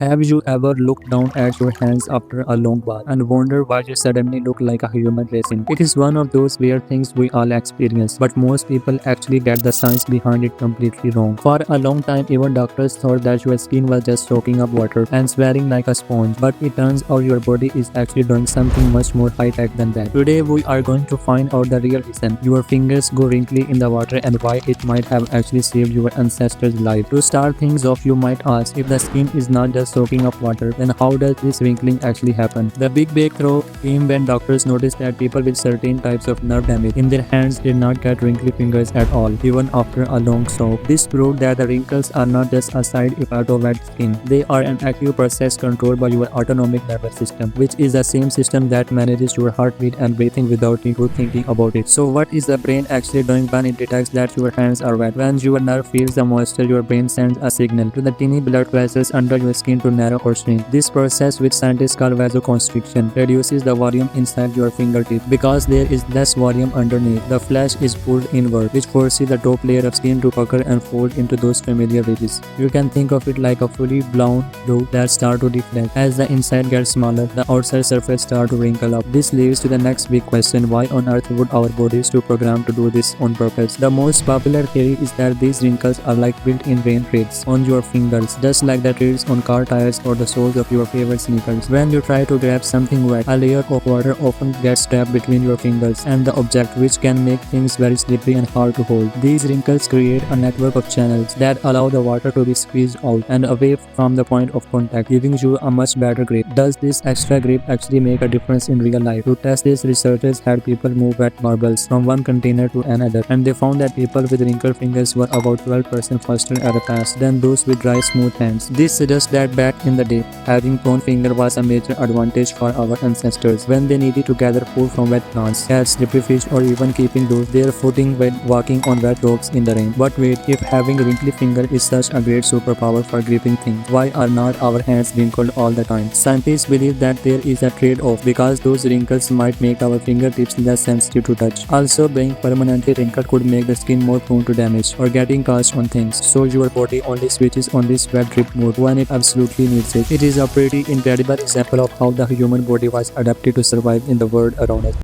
Have you ever looked down at your hands after a long bath and wonder why you suddenly look like a human resin? It is one of those weird things we all experience, but most people actually get the science behind it completely wrong. For a long time, even doctors thought that your skin was just soaking up water and sweating like a sponge, but it turns out your body is actually doing something much more high-tech than that. Today, we are going to find out the real reason your fingers go wrinkly in the water and why it might have actually saved your ancestors' life. To start things off, you might ask, if the skin is not just soaking up water, then how does this wrinkling actually happen? The big breakthrough came when doctors noticed that people with certain types of nerve damage in their hands did not get wrinkly fingers at all, even after a long soak. This proved that the wrinkles are not just a side effect of wet skin. They are an active process controlled by your autonomic nervous system, which is the same system that manages your heartbeat and breathing without you thinking about it. So what is the brain actually doing when it detects that your hands are wet? When your nerve feels the moisture, your brain sends a signal to the tiny blood vessels under your skin to narrow or shrink. This process, which scientists call vasoconstriction, reduces the volume inside your fingertip. Because there is less volume underneath, the flesh is pulled inward, which forces the top layer of skin to pucker and fold into those familiar ridges. You can think of it like a fully blown dough that starts to deflect. As the inside gets smaller, the outside surface starts to wrinkle up. This leads to the next big question: why on earth would our bodies to program to do this on purpose? The most popular theory is that these wrinkles are like built-in rain treads on your fingers, just like the treads on car tires or the soles of your favorite sneakers. When you try to grab something wet, a layer of water often gets trapped between your fingers and the object, which can make things very slippery and hard to hold. These wrinkles create a network of channels that allow the water to be squeezed out and away from the point of contact, giving you a much better grip. Does this extra grip actually make a difference in real life? To test this, researchers had people move wet marbles from one container to another, and they found that people with wrinkled fingers were about 12% faster at a task than those with dry, smooth hands. This suggests that back in the day, having prone finger was a major advantage for our ancestors when they needed to gather food from wet plants, catch slippery fish, or even keeping their footing when walking on wet rocks in the rain. But wait, if having a wrinkly finger is such a great superpower for gripping things, why are not our hands wrinkled all the time? Scientists believe that there is a trade-off because those wrinkles might make our fingertips less sensitive to touch. Also, being permanently wrinkled could make the skin more prone to damage or getting cast on things, so your body only switches on this wet grip mode when it absolutely needs it. It is a pretty incredible example of how the human body was adapted to survive in the world around us.